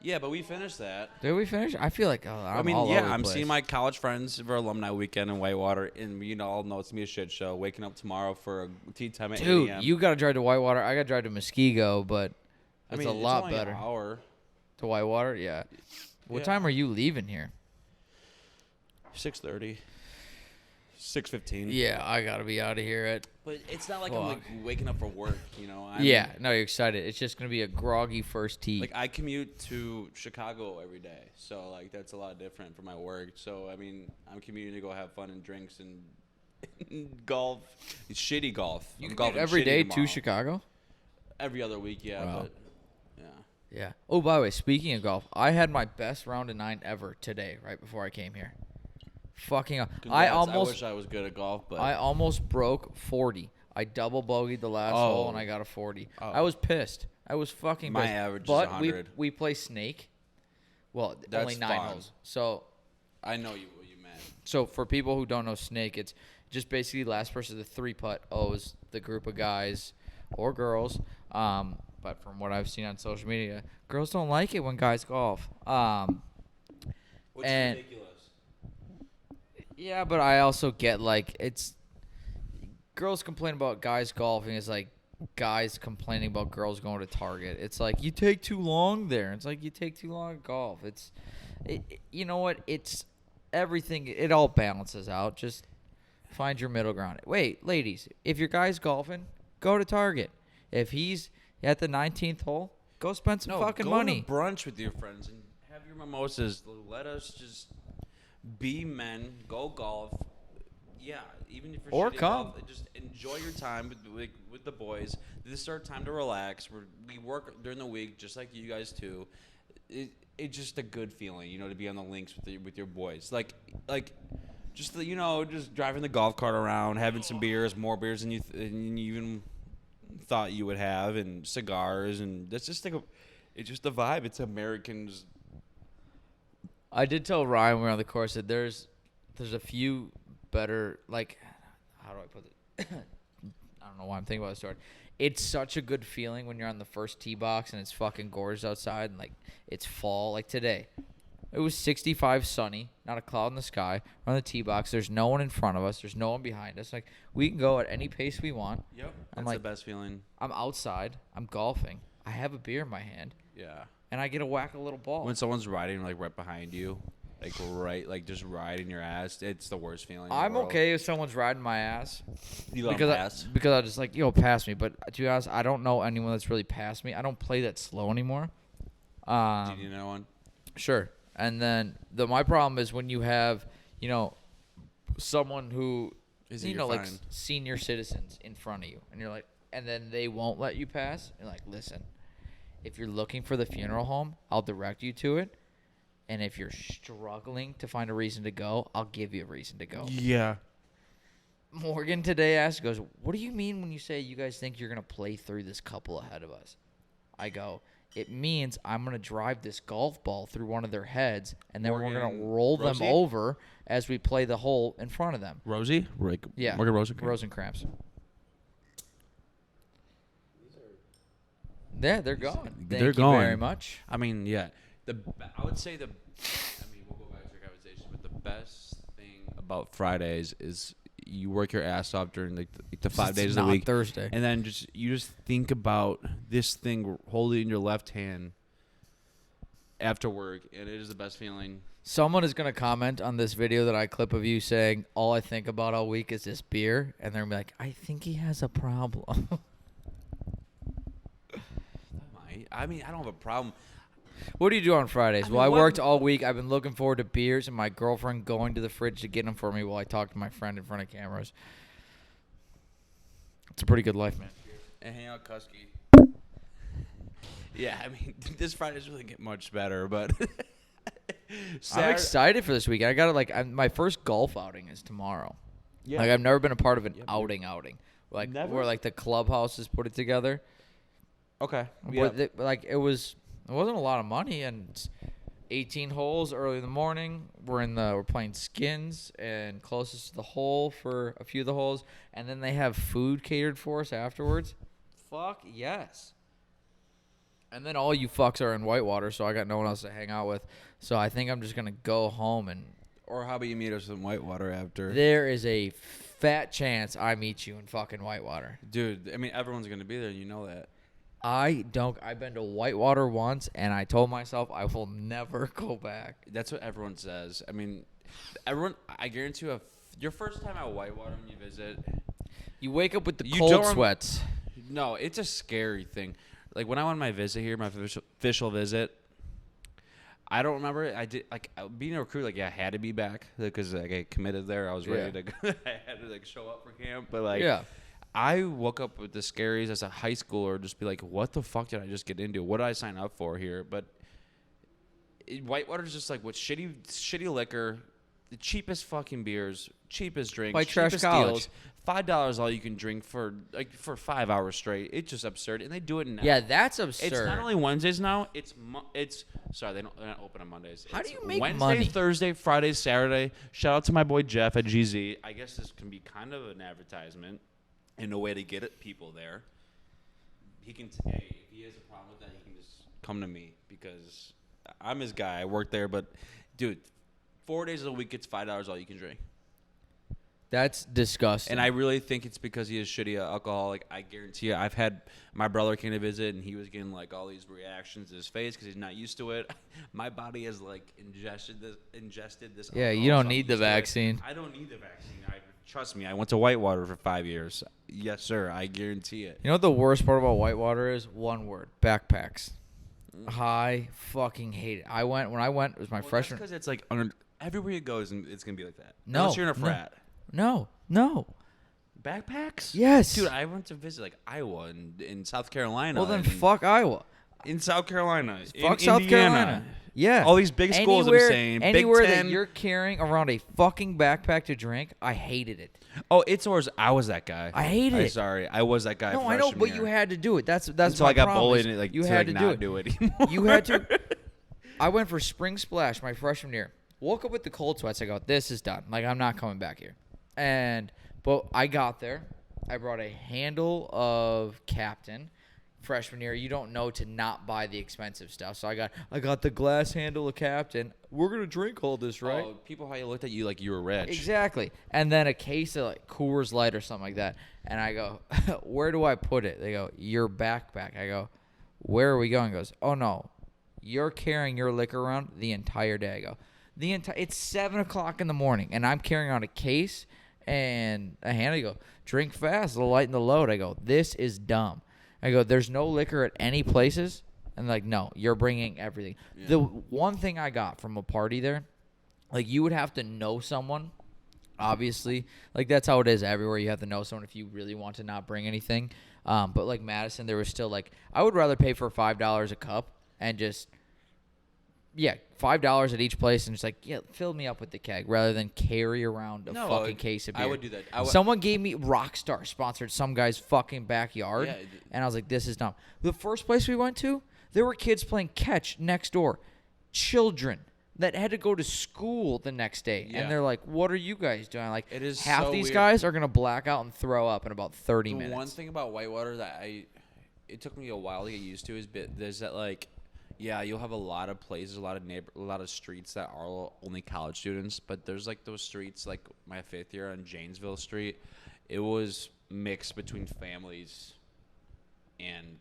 yeah, but we finished that. Did we finish? I feel like I'm all over the I'm place. seeing my college friends for alumni weekend in Whitewater, and all know it's gonna be a shit show. Waking up tomorrow for a tea time at 8 Dude, a.m. you got to drive to Whitewater. I got to drive to Muskego, but it's a lot it's only better. An hour. To Whitewater, yeah. What Yeah. time are you leaving here? 6:30. 6:15. Yeah, I got to be out of here at. But it's not like Fuck. I'm waking up for work. Yeah, no, you're excited. It's just gonna be a groggy first tee. I commute to Chicago every day, so that's a lot different for my work. So I'm commuting to go have fun and drinks and golf. It's shitty golf. You I'm commute golfing every shitty day tomorrow. to Chicago? Every other week, yeah. Wow. But yeah. Yeah. Oh, by the way, speaking of golf, I had my best round of 9 ever today, right before I came here. Fucking, I Congrats. wish I was good at golf, but I almost broke 40. I double bogeyed the last hole and I got a 40. Oh. I was pissed. I was fucking My pissed. average is but 100. we play snake. Well, That's only 9 fun. holes. So I know what you meant. So for people who don't know snake, it's just basically last person to 3-putt owes the group of guys or girls. But from what I've seen on social media, girls don't like it when guys golf. Which And- is ridiculous. Yeah, but I also get it's girls complain about guys golfing is like guys complaining about girls going to Target. It's like you take too long there. It's like you take too long at golf. You know what? It's everything. It all balances out. Just find your middle ground. Wait, ladies, if your guy's golfing, go to Target. If he's at the 19th hole, go spend some fucking go money. to brunch with your friends and have your mimosas. Let us just be men. Go golf. Yeah, even if you're Or shitty at come. golf, just enjoy your time with the boys. This is our time to relax. We work during the week just like you guys too. It's just a good feeling, to be on the links with your boys. Just just driving the golf cart around, having some beers, more beers than you even thought you would have, and cigars, and that's just it's just the vibe. It's Americans. I did tell Ryan when we were on the course that there's a few better, how do I put it? I don't know why I'm thinking about this story. It's such a good feeling when you're on the first tee box and it's fucking gorgeous outside and it's fall, like today. It was 65 sunny, not a cloud in the sky. We're on the tee box. There's no one in front of us. There's no one behind us. Like, we can go at any pace we want. Yep. I'm That's like, the best feeling. I'm outside. I'm golfing. I have a beer in my hand. Yeah. And I get to whack a little ball. When someone's riding like right behind you, like just riding your ass, it's the worst feeling. in the I'm world. okay if someone's riding my ass. You let 'em because pass? because I just like, pass me. But to be honest, I don't know anyone that's really passed me. I don't play that slow anymore. Do you know one? Sure. And then my problem is when you have, someone who, Is it like fine? senior citizens in front of you, and you're like, and then they won't let you pass. You're like, listen, if you're looking for the funeral home, I'll direct you to it. And if you're struggling to find a reason to go, I'll give you a reason to go. Yeah. Morgan today goes, what do you mean when you say you guys think you're going to play through this couple ahead of us? I go, it means I'm going to drive this golf ball through one of their heads, and then we're going to roll them Rosie? over as we play the hole in front of them. Rosie? Yeah. Morgan Rosencrantz. Rosencrantz. Yeah, they're going. Thank They're you going. very much. I mean, yeah. I would say we'll go back to your conversation, but the best thing about Fridays is you work your ass off during the 5 days of the not week. Thursday. And then you just think about this thing, hold it in your left hand after work, and it is the best feeling. Someone is going to comment on this video that I clip of you saying, all I think about all week is this beer. And they're going to be like, I think he has a problem. I mean, I don't have a problem. What do you do on Fridays? I Well, I mean, worked all week. I've been looking forward to beers and my girlfriend going to the fridge to get them for me while I talk to my friend in front of cameras. It's a pretty good life, man. And hang out Kusky. Yeah, I mean, this Friday doesn't really get much better, but I'm excited for this week. I got my first golf outing is tomorrow. Yeah. Like, I've never been a part of an Yep. outing. Like, Never? where, like, the clubhouses put it together. Okay. But it wasn't a lot of money, and it's 18 holes early in the morning. We're playing skins and closest to the hole for a few of the holes, and then they have food catered for us afterwards. Fuck yes. And then all you fucks are in Whitewater, so I got no one else to hang out with. So I think I'm just gonna go home, and Or how about you meet us in Whitewater after? there is a fat chance I meet you in fucking Whitewater. Dude, I mean, everyone's going to be there. You know that. I've been to Whitewater once, and I told myself I will never go back. That's what everyone says. I mean, I guarantee you, your first time at Whitewater when you visit, You wake up with the You cold don't rem- sweats. no, it's a scary thing. Like, when I went on my visit here, my official visit, I don't remember it. I did, being a recruit, I had to be back because, I committed there. I was ready to go. I had to, show up for camp. But, Yeah. I woke up with the scaries as a high schooler, just be like, what the fuck did I just get into? What did I sign up for here? But Whitewater's just with shitty liquor, the cheapest fucking beers, cheapest drinks, White trash cheapest college. deals. $5 all you can drink for 5 hours straight. It's just absurd, and they do it now. Yeah, that's absurd. It's not only Wednesdays now. Sorry, they're not open on Mondays. How It's do you make Wednesday, money? Thursday, Friday, Saturday. Shout out to my boy Jeff at GZ. I guess this can be kind of an advertisement and a way to get people there. He can if he has a problem with that, he can just come to me because I'm his guy. I work there, but dude, 4 days a week, it's $5 all you can drink. That's disgusting. And I really think it's because he is shitty alcoholic. I guarantee you, I've had my brother came to visit, and he was getting all these reactions in his face because he's not used to it. My body has ingested this. Yeah, alcohol, you don't so I'm need the used to it. vaccine. I don't need the vaccine. Trust me, I went to Whitewater for 5 years. Yes, sir. I guarantee it. You know what the worst part about Whitewater is? One word: backpacks. I fucking hate it. When I went, it was my freshman. Because it's everywhere you go, it's gonna be like that. No, Unless you're in a no. frat. No. Backpacks? Yes. Dude, I went to visit Iowa and in South Carolina. Well, then and fuck Iowa. in South Carolina. Fuck in South Indiana. Carolina. Yeah. All these big schools, I'm saying. Anywhere Big that Ten. you're carrying around a fucking backpack to drink, I hated it. Oh, it's ours. I was that guy. I hated it. Sorry, I was that guy. No, I know, freshman but year. you had to do it. That's Until my I got problem bullied is and you to had to not do it. anymore. You had to. I went for Spring Splash my freshman year. Woke up with the cold sweats. I go, this is done. I'm not coming back here. But I got there. I brought a handle of Captain, freshman year, you don't know to not buy the expensive stuff. So I got the glass handle of Captain. We're gonna drink all this, right? Oh, people probably looked at you like you were rich. Exactly. And then a case of like Coors Light or something like that. And I go, where do I put it? They go, your backpack. I go, where are we going? He goes, oh no, you're carrying your liquor around the entire day. I go, it's 7 o'clock in the morning, and I'm carrying on a case and a hand. I go, drink fast, it'll lighten the load. I go, this is dumb. I go, there's no liquor at any places. And like, no, you're bringing everything. Yeah. The one thing I got from a party there, like you would have to know someone, obviously. Like that's how it is everywhere. You have to know someone if you really want to not bring anything. But like Madison, there was still like, I would rather pay for $5 a cup and just, $5 at each place and just like, fill me up with the keg rather than carry around a fucking case of beer. I would do that. Someone gave me Rockstar sponsored some guy's fucking backyard, and I was like, this is dumb. The first place we went to, there were kids playing catch next door, children that had to go to school the next day, and they're like, what are you guys doing? Like, it is half so these weird. guys are going to black out and throw up in about 30 minutes. One thing about Whitewater that it took me a while to get used to is that like, you'll have a lot of places, a lot of streets that are only college students, but there's like those streets, like my 5th year on Janesville Street, it was mixed between families and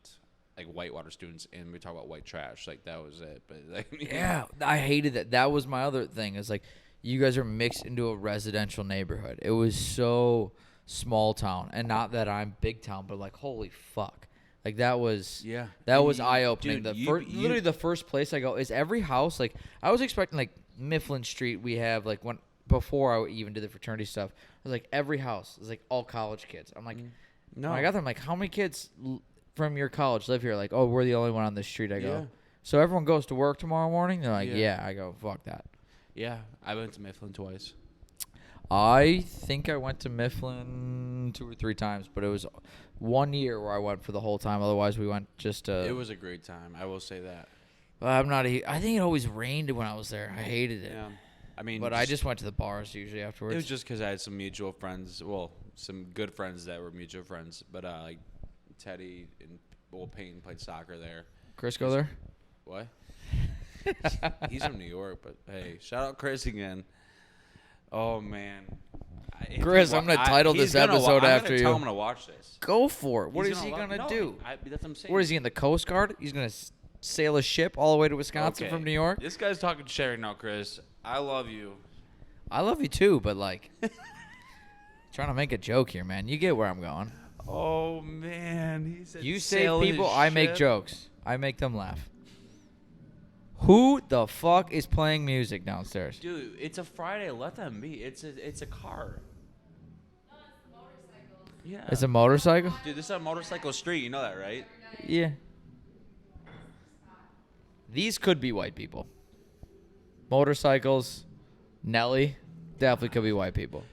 like Whitewater students, and we talk about white trash, like that was it. But like, I hated that. That was my other thing. Is like, you guys are mixed into a residential neighborhood. It was so small town, and not that I'm big town, but like, holy fuck. Like that was was eye opening. Literally the first place I go is every house. Like I was expecting like Mifflin Street. We have like before I even did the fraternity stuff. I was like every house is like all college kids. I'm like, no. When I got there, I'm like, how many kids from your college live here? Like, oh, we're the only one on this street. I go, so everyone goes to work tomorrow morning. They're like, I go, fuck that. Yeah, I went to Mifflin twice. I think I went to Mifflin 2 or 3 times, but it was 1 year where I went for the whole time. Otherwise, we went just to... It was a great time. I will say that. I think it always rained when I was there. I hated it. Yeah. I mean... But I just went to the bars usually afterwards. It was just because I had some mutual friends. Well, some good friends that were mutual friends. But like Teddy and Payton played soccer there. Chris go there? What? He's from New York, but hey, shout out Chris again. Oh, man. Chris, I'm going to title this episode after you. I'm going to tell him to watch this. Go for it. What is he going to do? That's what I'm saying. What is he, in the Coast Guard? He's going to sail a ship all the way to Wisconsin from New York? This guy's talking shit right now, Chris. I love you. I love you too, but like, trying to make a joke here, man. You get where I'm going. Oh, man. He said you save people, I make jokes. I make them laugh. Who the fuck is playing music downstairs? Dude, it's a Friday. Let them be. It's a car. No, it's the motorcycle. Yeah. It's a motorcycle? Dude, this is a motorcycle street. You know that, right? Yeah. These could be white people. Motorcycles, Nelly, definitely could be white people.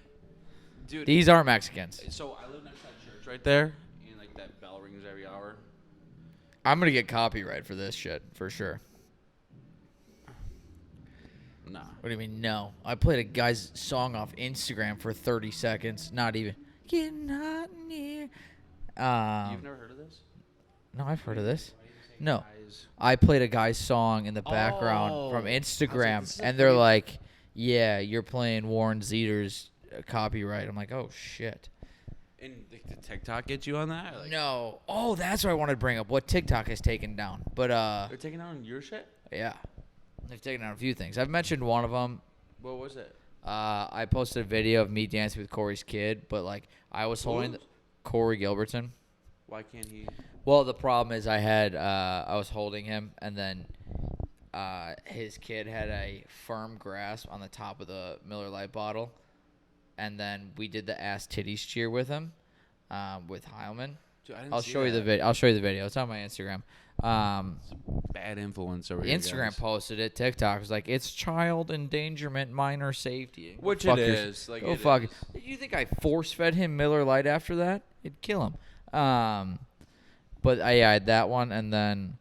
Dude, these aren't Mexicans. So I live next to that church right there, and like that bell rings every hour. I'm gonna get copyright for this shit for sure. Nah. What do you mean, no? I played a guy's song off Instagram for 30 seconds. Not even. Get not near. You've never heard of this? No, I've heard of this. No. I played a guy's song in the background from Instagram, and they're like, yeah, you're playing Warren Zeter's copyright. I'm like, oh, shit. And did TikTok get you on that? Like, no. Oh, that's what I wanted to bring up. What TikTok has taken down. But they're taking down your shit? Yeah. They've taken down a few things. I've mentioned one of them. What was it? I posted a video of me dancing with Corey's kid, but like I was holding Corey Gilbertson. Why can't he? Well, the problem is I was holding him, and then his kid had a firm grasp on the top of the Miller Lite bottle, and then we did the ass titties cheer with him, with Heilman. Dude, I'll show you the video. I'll show you the video. It's on my Instagram. Bad influence over here. Instagram posted it. TikTok was like, it's child endangerment, minor safety. Which it is. Like, go fuck it. You think I force fed him Miller Lite after that? It'd kill him. But I had that one, and then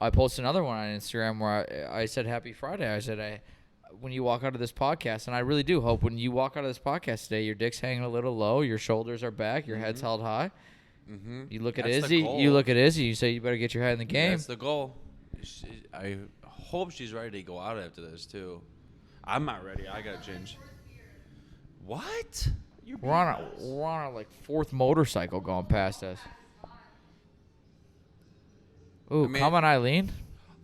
I posted another one on Instagram where I said Happy Friday. I said, when you walk out of this podcast, and I really do hope when you walk out of this podcast today, your dick's hanging a little low, your shoulders are back, your head's held high, Mm-hmm. You look at That's the Izzy. goal. You look at Izzy. You say you better get your head in the game. That's the goal. I hope she's ready to go out after this too. I'm not ready. I gotta change. What? We're on a like fourth motorcycle going past us. Ooh, I mean- come on, Eileen.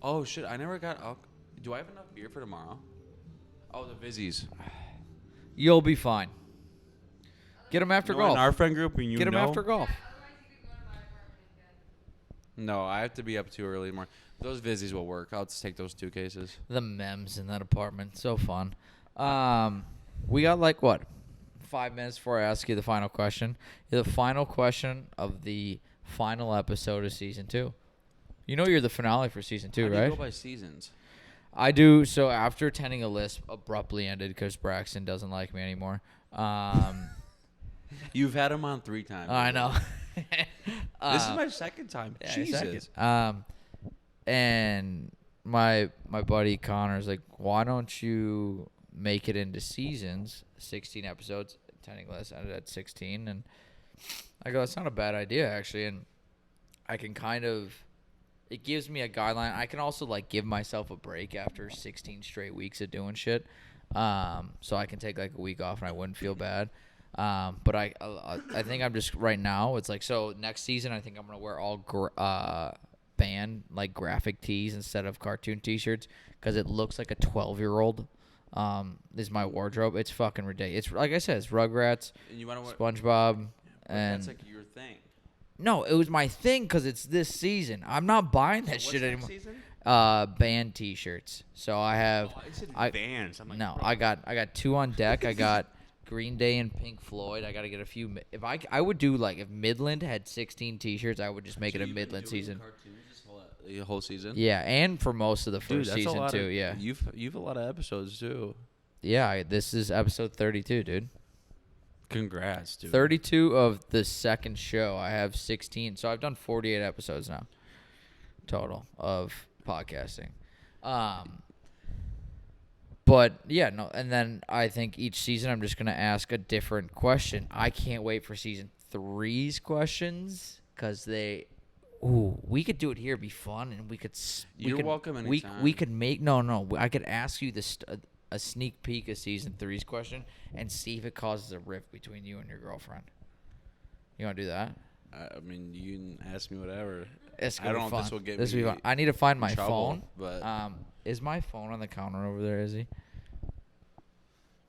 Oh shit! I never got. Do I have enough beer for tomorrow? Oh, the Vizzies. You'll be fine. Get him after You know, golf. in our friend group, when Get him after golf. Otherwise, you could go to my apartment and get. No, I have to be up too early tomorrow. Those Vizzies will work. I'll just take those 2 cases. The memes in that apartment, so fun. We got like what, 5 minutes before I ask you the final question. The final question of the final episode of season 2. You know you're the finale for season 2, How do right? you go by seasons? I do. So after attending a list abruptly ended because Braxton doesn't like me anymore. You've had him on 3 times. I know. This is my second time. Yeah, Jesus. second. And my buddy Connor's like, why don't you make it into seasons? 16 episodes. Attending list ended at 16, and I go, that's not a bad idea actually, and I can kind of. It gives me a guideline. I can also like give myself a break after 16 straight weeks of doing shit. So I can take like a week off and I wouldn't feel bad. But I think I'm just right now. It's like, so next season I think I'm gonna wear all band like graphic tees instead of cartoon T-shirts because it looks like a 12-year-old. Is my wardrobe. It's fucking ridiculous. It's like I said, it's Rugrats, And you want to SpongeBob, and that's like your thing. no, it was my thing because it's this season. I'm not buying that shit anymore. Season? Band T-shirts. So I have. Oh, I said I- Vans. I'm like, No, bro. I got 2 on deck. I got Green Day and Pink Floyd. I got to get a few. If I would do like if Midland had 16 T-shirts, I would just make So it a you've been Midland doing season. cartoons the whole season. Yeah, and for most of the Dude, first that's a season lot too. of, Yeah, You've a lot of episodes too. yeah. This is episode 32, dude. Congrats, dude. 32 of the second show. I have 16, so I've done 48 episodes now, total of podcasting. But yeah, no, and then I think each season I'm just gonna ask a different question. I can't wait for season 3's questions because we could do it here, it'd be fun, and we could. You're welcome anytime. We could make no. I could ask you a sneak peek of season 3's question and see if it causes a rift between you and your girlfriend. You want to do that? I mean, you can ask me whatever. It's I gonna don't be know fun. if this will get This will me be fun. I need to find my trouble, phone. but Is my phone on the counter over there? Is he?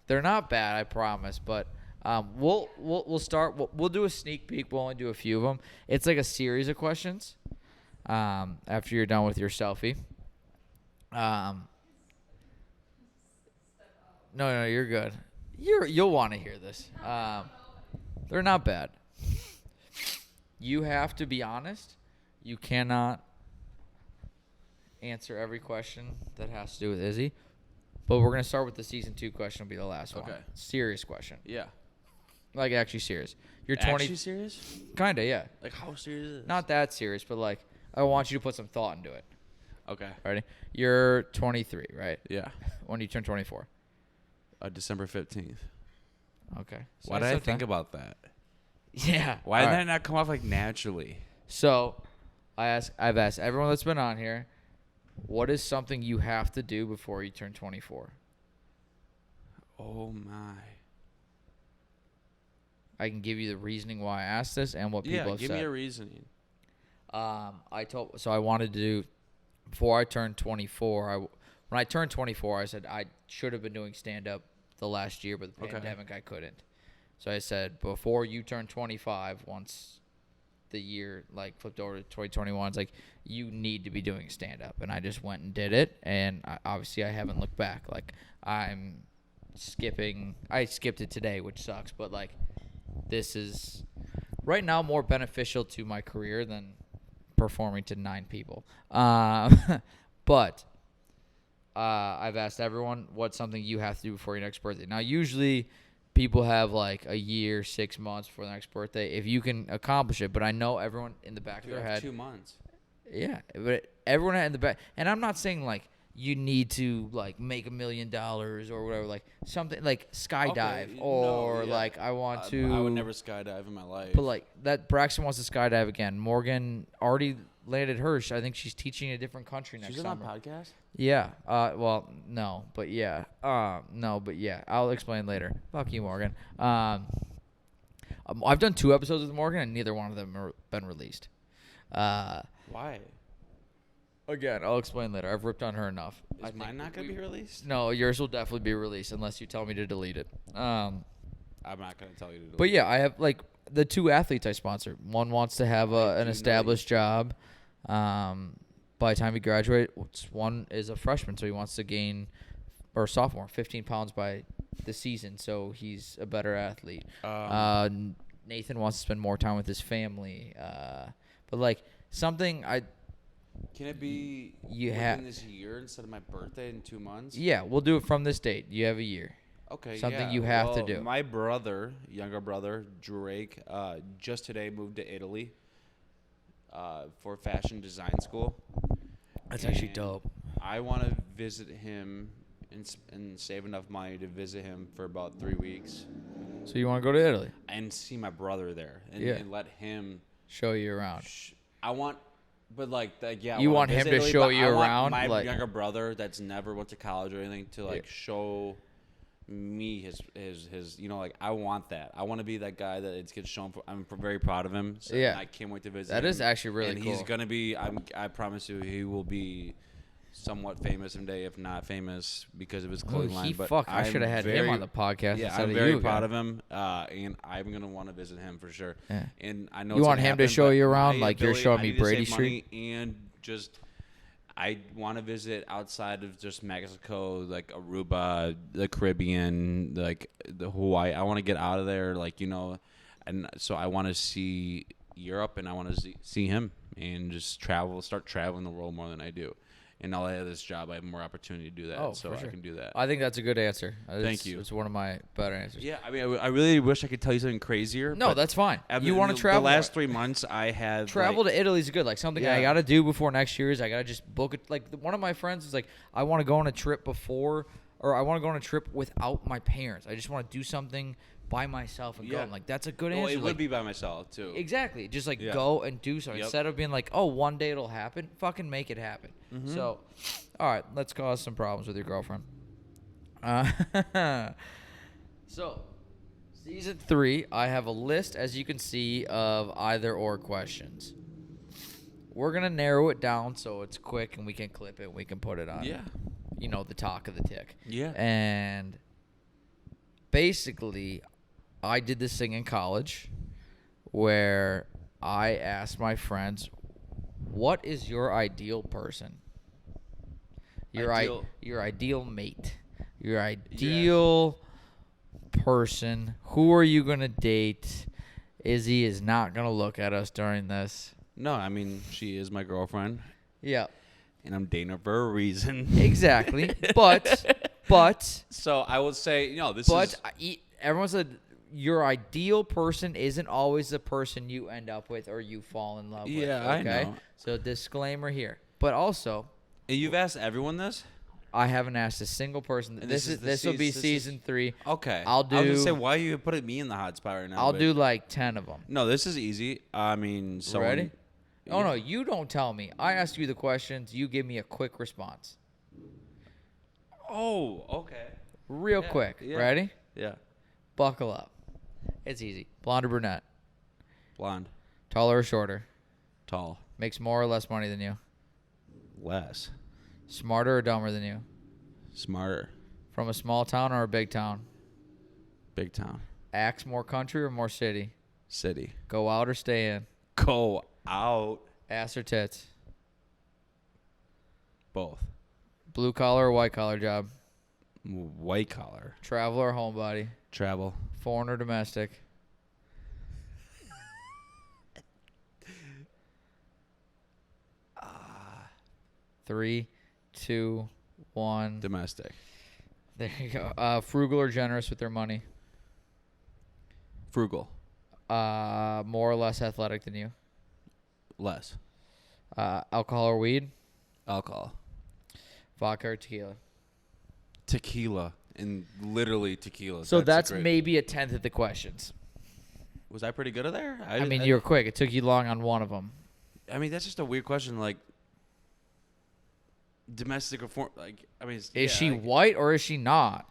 They're not bad, I promise. But we'll start. We'll do a sneak peek. We'll only do a few of them. It's like a series of questions. After you're done with your selfie. No, you're good. You'll want to hear this. They're not bad. You have to be honest. You cannot answer every question that has to do with Izzy. But we're going to start with the season 2 question. Will be the last one. Okay. Serious question. yeah. Like actually serious. You're 20. Actually serious? Kinda, yeah. Like how serious is this? Not that serious, but like I want you to put some thought into it. Okay. Ready? You're 23, right? Yeah. When do you turn 24? December 15th. Okay. Why did I think about that? Yeah. Why All did right. that not come off like naturally? So, I've asked everyone that's been on here, what is something you have to do before you turn 24? Oh my. I can give you the reasoning why I asked this and what people have give said. me a reasoning. I wanted to do before I turned 24. When I turned 24, I said I should have been doing stand up the last year, but the Okay. pandemic I couldn't. So I said before you turn 25, once the year like flipped over to 2021, it's like you need to be doing stand up, and I just went and did it, and obviously I haven't looked back. Like I skipped it today, which sucks, but like this is right now more beneficial to my career than performing to 9 people. But I've asked everyone what's something you have to do before your next birthday. Now, usually people have like a year, 6 months before their next birthday if you can accomplish it. But I know everyone in the back of their head. 2 months. Yeah, but everyone in the back. And I'm not saying like you need to like make $1 million or whatever, like something like skydive or like I want to. I would never skydive in my life. But like that, Braxton wants to skydive again. Morgan already landed hers. I think she's teaching in a different country next She's summer. on a podcast? Yeah. Well, no, but yeah. No, but yeah. I'll explain later. Fuck you, Morgan. I've done 2 episodes with Morgan, and neither one of them have been released. Why? Again, I'll explain later. I've ripped on her enough. Is mine not going to be released? No, yours will definitely be released unless you tell me to delete it. I'm not going to tell you to delete But yeah, I have like the 2 athletes I sponsor. One wants to have an established job by the time he graduates. One is a freshman, so he wants to gain, or sophomore, 15 pounds by the season, so he's a better athlete. Nathan wants to spend more time with his family. But like something Can it be within this year instead of my birthday in 2 months? Yeah, we'll do it from this date. You have a year. Okay, Something you have to do. My brother, younger brother, Drake, just today moved to Italy for fashion design school. That's actually dope. I want to visit him and save enough money to visit him for about 3 weeks. So you want to go to Italy? And see my brother there and let him show you around. I want... But yeah, you want him to show you around. My younger brother that's never went to college or anything to show me his. I want that. I want to be that guy that it gets shown. I'm very proud of him. So I can't wait to visit. That him. is actually really and cool. He's gonna be. I promise you, he will be somewhat famous someday, if not famous, because of his clothing line. But I should have had him on the podcast. Yeah, I'm very proud of him, and I'm gonna want to visit him for sure. Yeah. And I know you want him to show you around, like you're showing me Brady Street, and just I want to visit outside of just Mexico, like Aruba, the Caribbean, like the Hawaii. I want to get out of there, and so I want to see Europe, and I want to see him, and just start traveling the world more than I do. And now I have this job, I have more opportunity to do that, so I can do that. I think that's a good answer. Thank you. It's one of my better answers. Yeah, I mean, I really wish I could tell you something crazier. No, that's fine. You want to travel? The last 3 months, I have travel to Italy is good. Like something I got to do before next year is I got to just book it. Like one of my friends is like, I want to go on a trip before, or I want to go on a trip without my parents. I just want to do something by myself and go. I'm like, that's a good answer. It would be by myself too. Exactly. Just go and do something instead of being like, oh, one day it'll happen. Fucking make it happen. Mm-hmm. So, all right, let's cause some problems with your girlfriend. So, season 3, I have a list, as you can see, of either or questions. We're gonna narrow it down so it's quick and we can clip it. And we can put it on. Yeah. The talk of the tick. Yeah. And basically, I did this thing in college where I asked my friends, what is your ideal person? Your ideal mate. Your ideal person. Who are you going to date? Izzy is not going to look at us during this. No, I mean, she is my girlfriend. Yeah. And I'm dating her for a reason. Exactly. But. So I would say, Everyone said your ideal person isn't always the person you end up with or you fall in love with. Yeah, okay? I know. So disclaimer here. But also, and you've asked everyone this? I haven't asked a single person. This will be season 3. Okay. I was gonna say, why are you putting me in the hot spot right now? I'll do like 10 of them. No, this is easy. I mean, ready? Yeah. Oh no, you don't tell me. I ask you the questions. You give me a quick response. Oh, okay. Real quick. Yeah. Ready? Yeah. Buckle up. It's easy. Blonde or brunette? Blonde. Taller or shorter? Tall. Makes more or less money than you? Less. Smarter or dumber than you? Smarter. From a small town or a big town? Big town. Acts more country or more city? City. Go out or stay in? Go out. Ass or tits? Both. Blue collar or white collar job? White collar. Travel or homebody? Travel. Foreign or domestic? Three, 2, 1. Domestic. There you go. Frugal or generous with their money? Frugal. More or less athletic than you? Less. Alcohol or weed? Alcohol. Vodka or tequila. Tequila. And literally tequila. So that's great. maybe a tenth of the questions. Was I pretty good at there? I mean, you were quick. It took you long on one of them. I mean, that's just a weird question. Like, domestic or foreign. Like, I mean, Is she white or is she not?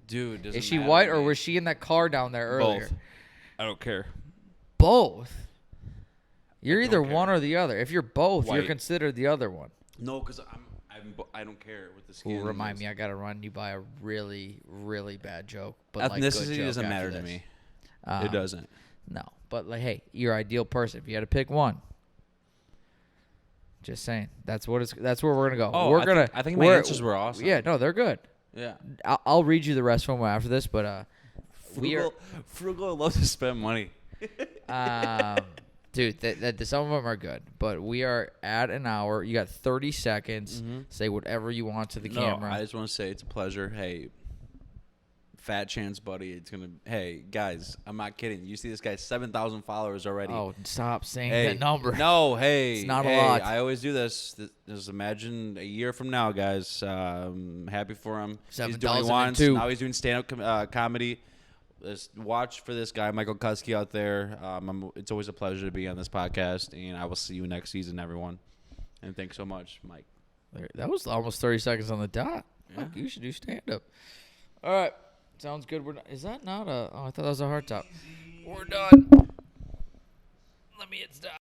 Dude, doesn't Is she matter white to or me. was she in that car down there earlier? Both. I don't care. Both. You're I either don't one care. or the other. If you're both, you're White. considered the other one. No, because I don't care with the skin. Ooh, remind me, I gotta run you by a really, really bad joke. But like, Ethnicity good joke doesn't after matter to this. me. Um, It doesn't. No, but like, hey, your ideal person. If you had to pick one, just saying. That's what it's. That's where we're gonna go. Oh, I think my answers were awesome. Yeah, no, they're good. Yeah. I'll read you the rest of them after this, but we are. Frugal loves to spend money. Dude, some of them are good, but we are at an hour. You got 30 seconds. Mm-hmm. Say whatever you want to the No, camera. I just want to say it's a pleasure. Hey, fat chance, buddy. It's gonna. Hey, guys, I'm not kidding. You see this guy, 7,000 followers already. Oh, stop saying hey, that number. No, hey, It's not a hey, lot. I always do this. Just imagine a year from now, guys. Happy for him. He's doing what he wants. 7,002. Now he's doing stand-up comedy. Just watch for this guy, Michael Kuski, out there. It's always a pleasure to be on this podcast, and I will see you next season, everyone. And thanks so much, Mike. That was almost 30 seconds on the dot. Yeah. Fuck, you should do stand-up. All right. Sounds good. Is that not a... Oh, I thought that was a hard top. We're done. Let me hit stop.